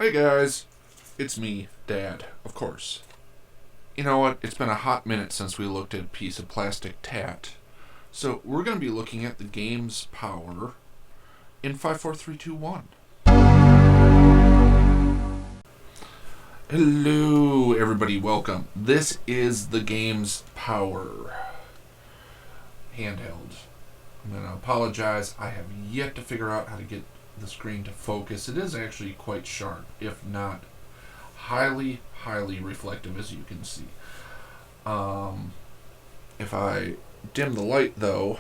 Hey guys, it's me, Dad, of course. You know what? It's been a hot minute since we looked at a piece of plastic tat. So we're going to be looking at the game's power in 54321. Hello, everybody, welcome. This is the game's power. Handheld. I'm going to apologize. I have yet to figure out how to get the screen to focus. It is actually quite sharp, if not highly reflective, as you can see. If I dim the light, though,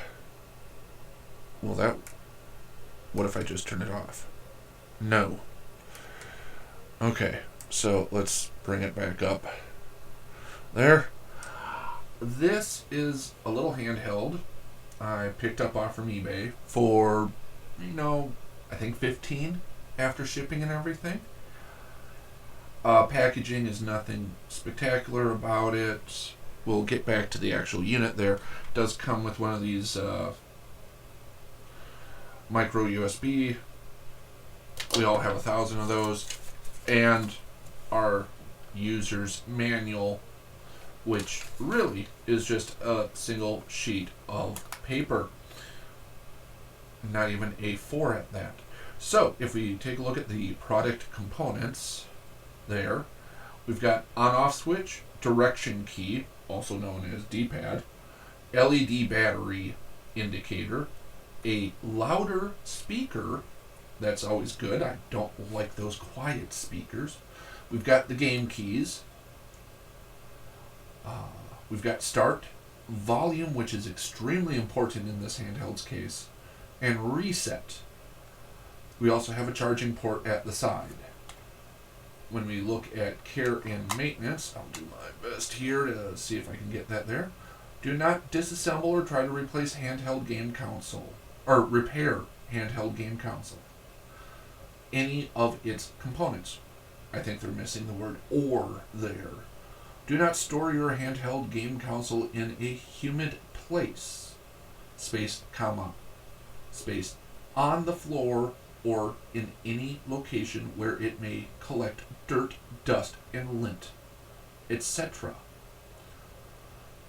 what if I just turn it off? No. Okay, so let's bring it back up. There. This is a little handheld I picked up off from eBay for, I think 15 after shipping and everything. Packaging is nothing spectacular about it. We'll get back to the actual unit there. It does come with one of these micro USB. We all have 1,000 of those. And our user's manual, which really is just a single sheet of paper. Not even A4 at that. So, if we take a look at the product components there, we've got on-off switch, direction key, also known as D-pad, LED battery indicator, a louder speaker, that's always good. I don't like those quiet speakers. We've got the game keys. We've got start, volume, which is extremely important in this handheld's case, and reset. We also have a charging port at the side. When we look at care and maintenance, I'll do my best here to see if I can get that there. Do not disassemble or try to replace handheld game console, or repair handheld game console. Any of its components. I think they're missing the word "or" there. Do not store your handheld game console in a humid place. Space, on the floor or in any location where it may collect dirt, dust, and lint, etc.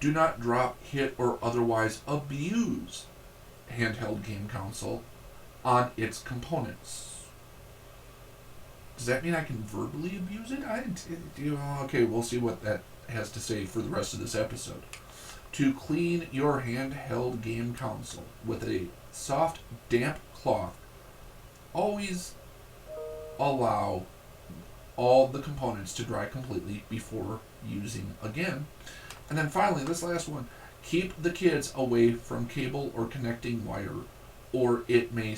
Do not drop, hit, or otherwise abuse handheld game console on its components. Does that mean I can verbally abuse it? Okay, we'll see what that has to say for the rest of this episode. To clean your handheld game console with a soft, damp cloth, always allow all the components to dry completely before using again. And then finally, this last one, keep the kids away from cable or connecting wire, or it may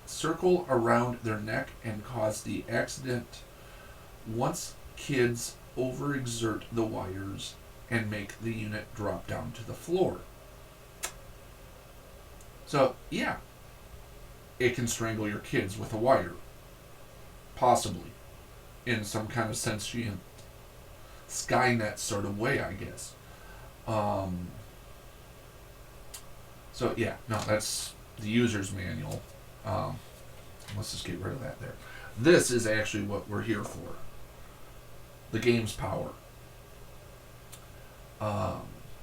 circle around their neck and cause the accident once kids overexert the wires and make the unit drop down to the floor. So, yeah, it can strangle your kids with a wire. Possibly. In some kind of sentient Skynet sort of way, I guess. So, yeah, no, that's the user's manual. Let's just get rid of that there. This is actually what we're here for. The game's power.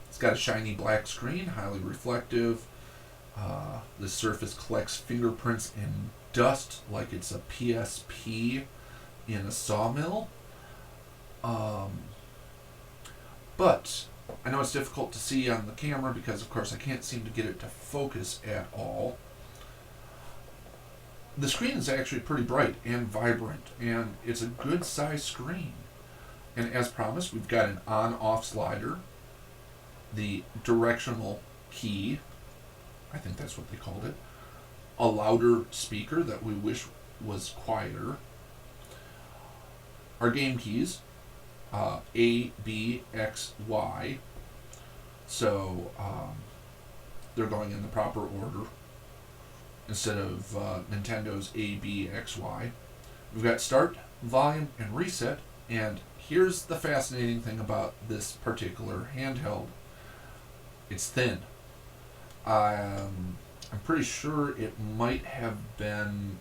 It's got a shiny black screen, highly reflective. The surface collects fingerprints and dust like it's a PSP in a sawmill. But I know it's difficult to see on the camera because, of course, I can't seem to get it to focus at all. The screen is actually pretty bright and vibrant, and it's a good size screen. And as promised, we've got an on-off slider, the directional key, I think that's what they called it, a louder speaker that we wish was quieter, our game keys, A, B, X, Y, so they're going in the proper order instead of Nintendo's A, B, X, Y. We've got start, volume, and reset, and here's the fascinating thing about this particular handheld. It's thin. I'm pretty sure it might have been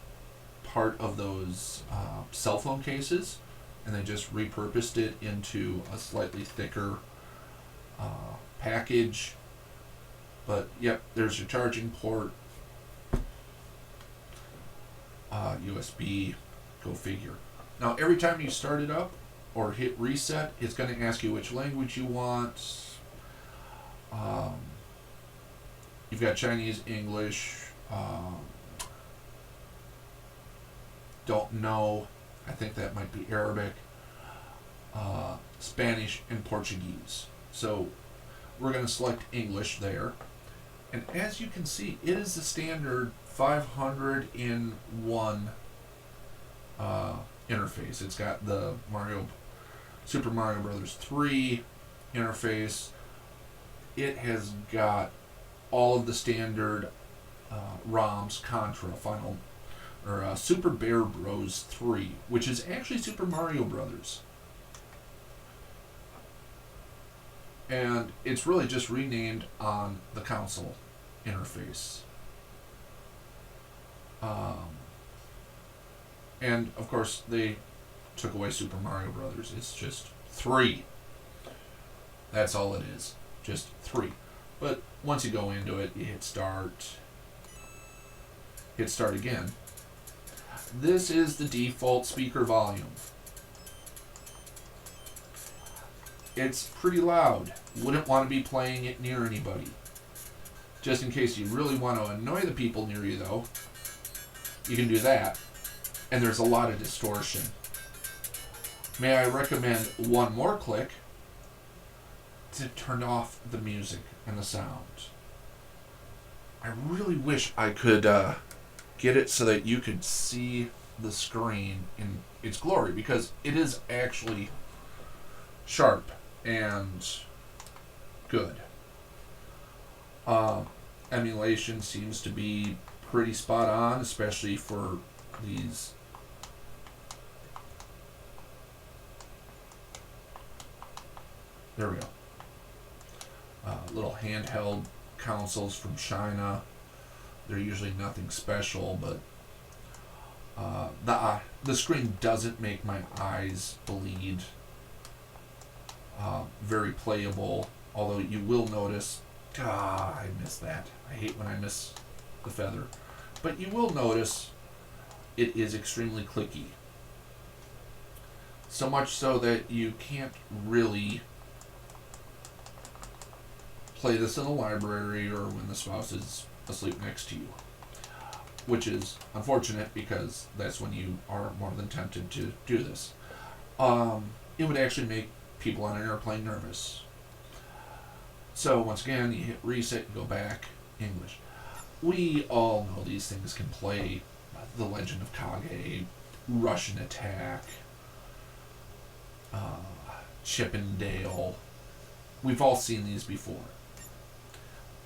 part of those cell phone cases, and they just repurposed it into a slightly thicker package. But yep, there's your charging port, USB, go figure. Now every time you start it up or hit reset, it's going to ask you which language you want. You've got Chinese, English, don't know, I think that might be Arabic, Spanish, and Portuguese. So we're going to select English there. And as you can see, it is the standard 500-in-1 interface. It's got the Super Mario Brothers 3 interface. It has got all of the standard ROMs, Contra, Super Bear Bros 3, which is actually Super Mario Brothers. And it's really just renamed on the console interface. And of course they took away Super Mario Brothers. It's just 3. That's all it is. Just 3. But once you go into it, you hit start. Hit start again. This is the default speaker volume. It's pretty loud. Wouldn't want to be playing it near anybody. Just in case you really want to annoy the people near you, though, you can do that. And there's a lot of distortion. May I recommend one more click to turn off the music and the sound. I really wish I could get it so that you could see the screen in its glory, because it is actually sharp and good. Emulation seems to be pretty spot on, especially for these there we go. Little handheld consoles from China. They're usually nothing special, but the screen doesn't make my eyes bleed. Very playable, although you will notice, I miss that. I hate when I miss the feather. But you will notice it is extremely clicky. So much so that you can't really play this in a library or when the spouse is asleep next to you, which is unfortunate because that's when you are more than tempted to do this. It would actually make people on an airplane nervous. So once again, you hit reset, you go back, English. We all know these things can play The Legend of Kage, Russian Attack, Chippendale. We've all seen these before.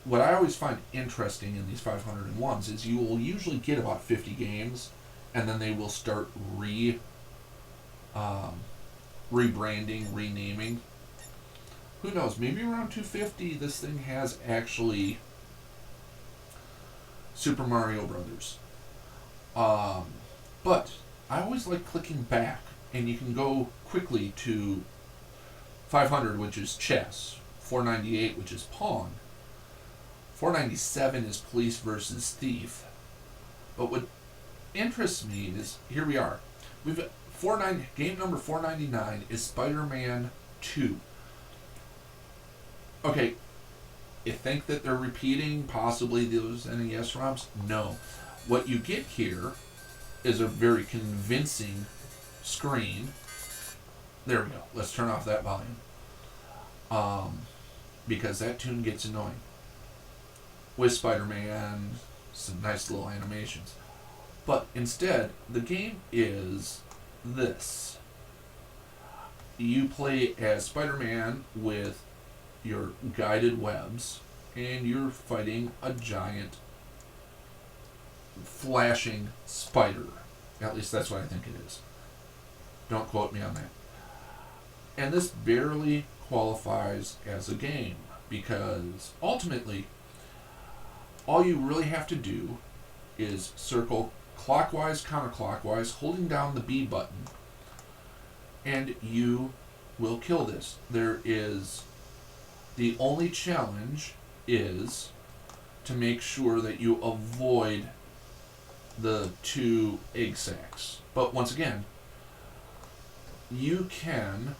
What I always find interesting in these 501s is you will usually get about 50 games, and then they will start rebranding, renaming. Who knows, maybe around 250 this thing has actually Super Mario Brothers. But I always like clicking back, and you can go quickly to 500, which is chess, 498, which is pawn, 497 is police versus thief. But what interests me is, here we are. Game number 499 is Spider-Man 2. Okay, you think that they're repeating possibly those NES ROMs? No. What you get here is a very convincing screen. There we go. Let's turn off that volume. Because that tune gets annoying. With Spider-Man, some nice little animations. But instead, the game is this. You play as Spider-Man with your guided webs, and you're fighting a giant flashing spider. At least that's what I think it is. Don't quote me on that. And this barely qualifies as a game, because ultimately all you really have to do is circle clockwise, counterclockwise, holding down the B button, and you will kill this. The only challenge is to make sure that you avoid the 2 egg sacs. But once again, you can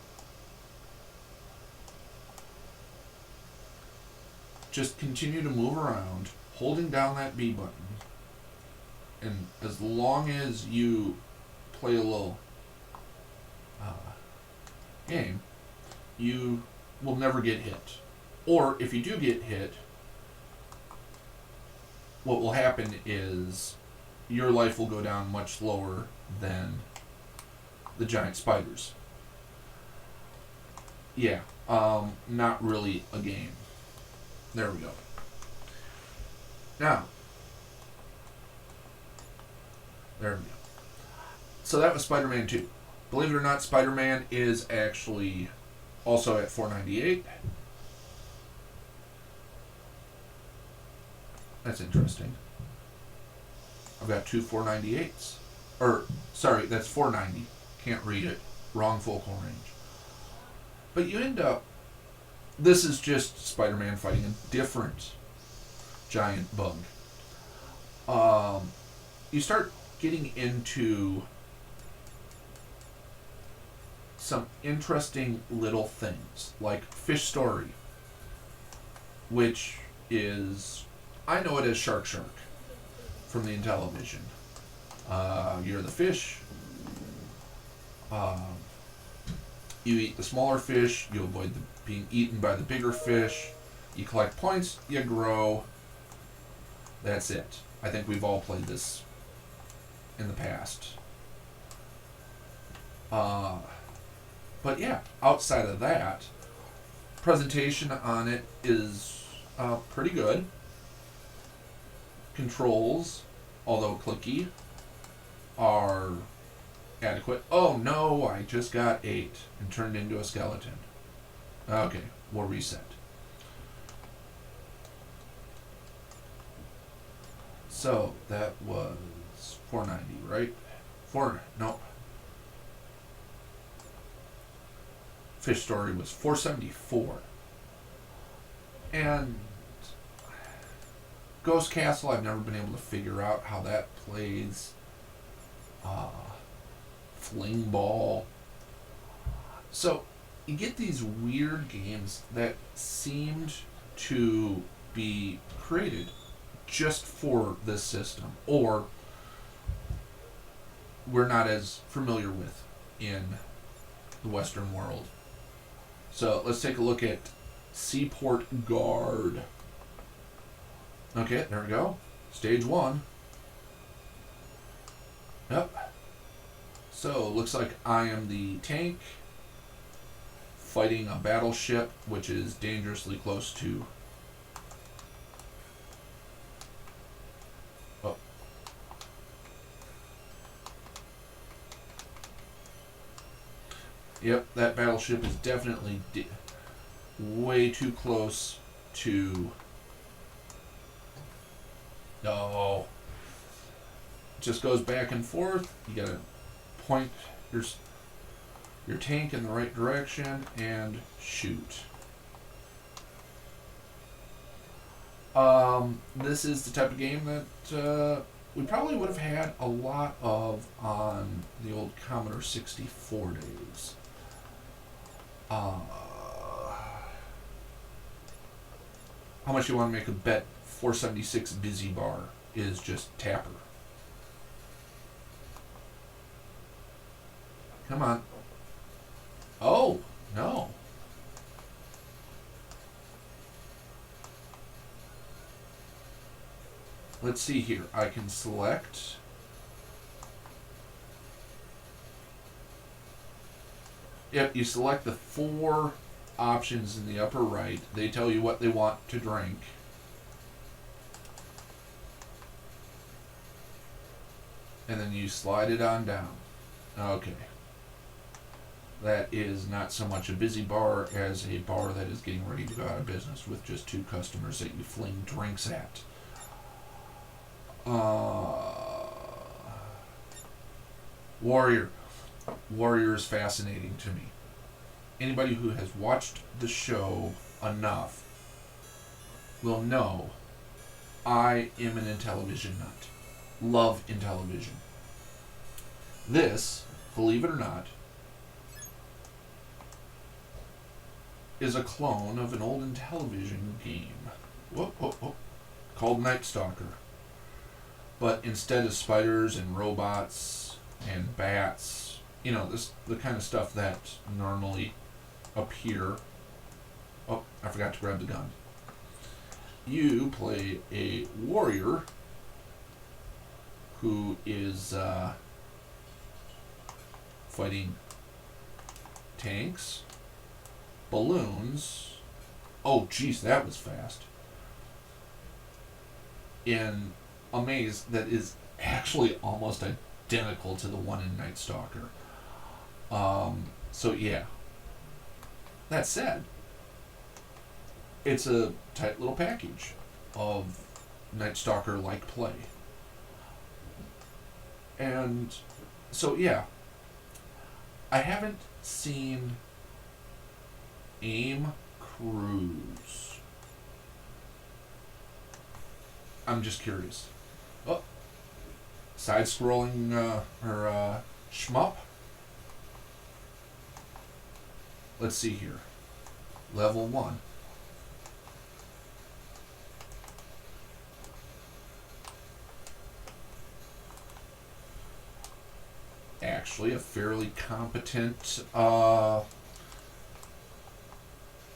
just continue to move around, holding down that B button, and as long as you play a little game, you will never get hit. Or if you do get hit, what will happen is your life will go down much lower than the giant spiders. Yeah, not really a game. There we go. Now, there we go. So that was Spider-Man 2. Believe it or not, Spider-Man is actually also at $4.98. That's interesting. I've got 2 $4.98s. Or, sorry, that's $4.90. Can't read it. Wrong focal range. But you end up... This is just Spider-Man fighting a different giant bug. You start getting into some interesting little things, like Fish Story, which is... I know it as Shark from the Intellivision. You're the fish. You eat the smaller fish. You avoid being eaten by the bigger fish. You collect points. You grow. That's it. I think we've all played this in the past. But yeah, outside of that, presentation on it is pretty good. Controls, although clicky, are adequate. Oh no, I just got 8 and turned into a skeleton. Okay, we'll reset. So that was $4.90, right? Nope. Fish Story was $4.74. And Ghost Castle, I've never been able to figure out how that plays. Fling Ball. So you get these weird games that seemed to be created just for this system, or we're not as familiar with in the Western world. So let's take a look at Seaport Guard. Okay, there we go. Stage 1. Yep. So, looks like I am the tank fighting a battleship which is dangerously close to... Oh. Yep, that battleship is definitely way too close to... No. Just goes back and forth. You gotta point your tank in the right direction and shoot. This is the type of game that we probably would have had a lot of on the old Commodore 64 days. How much you want to make a bet? 476 Busy Bar is just Tapper. Come on. Oh, no. Let's see here. I can select. Yep, you select the 4 options in the upper right. They tell you what they want to drink. And then you slide it on down. Okay. That is not so much a busy bar as a bar that is getting ready to go out of business with just 2 customers that you fling drinks at. Warrior. Warrior is fascinating to me. Anybody who has watched the show enough will know I am an Intellivision nut. Love Intellivision. This, believe it or not, is a clone of an old Intellivision game. Whoop, whoop, whoop. Called Night Stalker. But instead of spiders and robots and bats, you know, this the kind of stuff that normally appear. Oh, I forgot to grab the gun. You play a warrior who is fighting tanks, balloons. Oh, geez, that was fast. In a maze that is actually almost identical to the one in Night Stalker. So yeah. That said, it's a tight little package of Night Stalker-like play. And so yeah, I haven't seen Aim Cruise. I'm just curious. Oh, side-scrolling shmup. Let's see here. Level 1. Actually, a fairly competent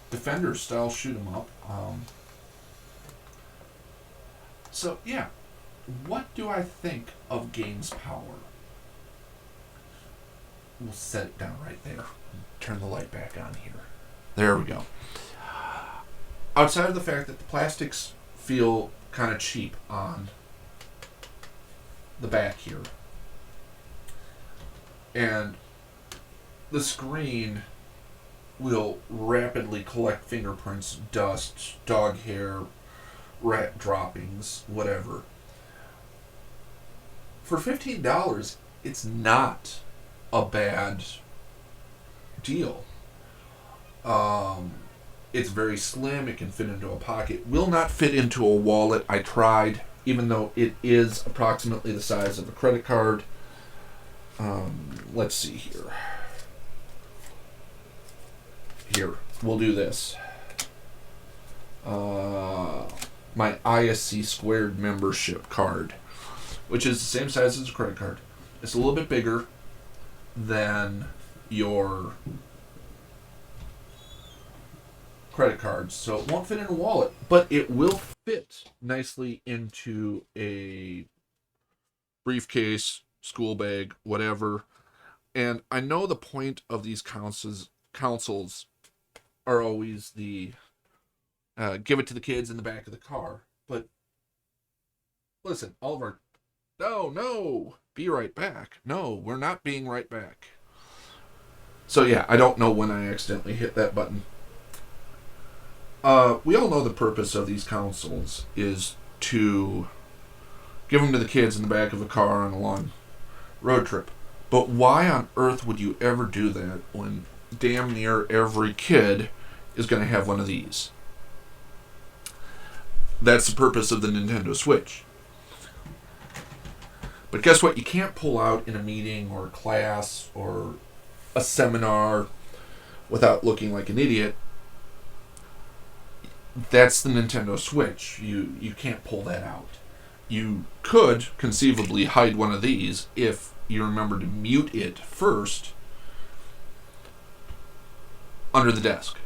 Defender-style shoot-'em-up. So, yeah. What do I think of Game's power? We'll set it down right there. Turn the light back on here. There we go. Outside of the fact that the plastics feel kind of cheap on the back here, and the screen will rapidly collect fingerprints, dust, dog hair, rat droppings, whatever. For $15, it's not a bad deal. It's very slim. It can fit into a pocket. Will not fit into a wallet. I tried, even though it is approximately the size of a credit card. Let's see here. Here, we'll do this. My ISC Squared membership card, which is the same size as a credit card. It's a little bit bigger than your credit cards, so it won't fit in a wallet, but it will fit nicely into a briefcase, school bag, whatever. And I know the point of these councils are always the give it to the kids in the back of the car, but listen, Oliver, no, be right back. No, we're not being right back. So yeah, I don't know when I accidentally hit that button. We all know the purpose of these consoles is to give them to the kids in the back of a car on a long road trip. But why on earth would you ever do that when damn near every kid is going to have one of these? That's the purpose of the Nintendo Switch. But guess what? You can't pull out in a meeting or a class or a seminar without looking like an idiot. That's the Nintendo Switch. You can't pull that out. You could conceivably hide one of these if you remember to mute it first under the desk.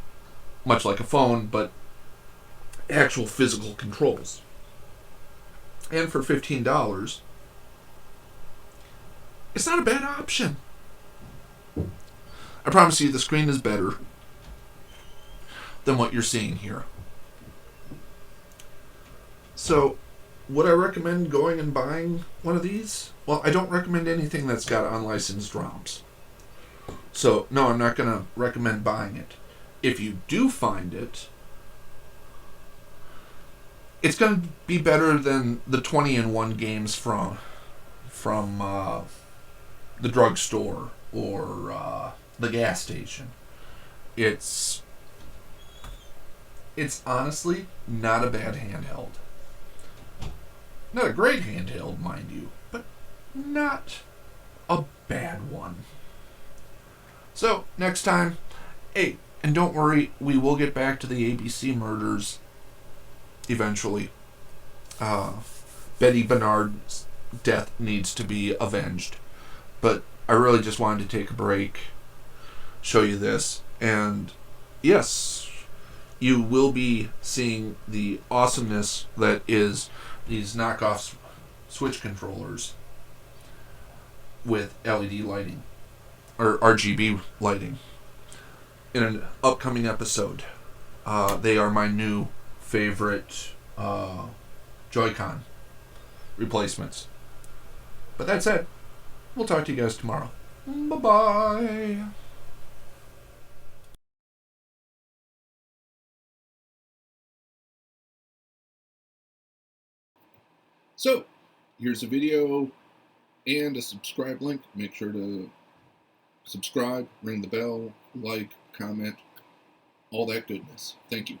Much like a phone, but actual physical controls. And for $15, it's not a bad option. I promise you the screen is better than what you're seeing here. So, would I recommend going and buying one of these? Well, I don't recommend anything that's got unlicensed ROMs. So, no, I'm not going to recommend buying it. If you do find it, it's going to be better than the 20-in-1 games from the drugstore or the gas station. It's honestly not a bad handheld. Not a great handheld, mind you, but not a bad one. So, next time, hey, and don't worry, we will get back to the ABC murders eventually. Betty Bernard's death needs to be avenged. But I really just wanted to take a break, show you this, and yes, you will be seeing the awesomeness that is these knockoff Switch controllers with LED lighting, or RGB lighting, in an upcoming episode. They are my new favorite Joy-Con replacements. But that's it. We'll talk to you guys tomorrow. Bye-bye. So, here's a video and a subscribe link. Make sure to subscribe, ring the bell, like, comment, all that goodness. Thank you.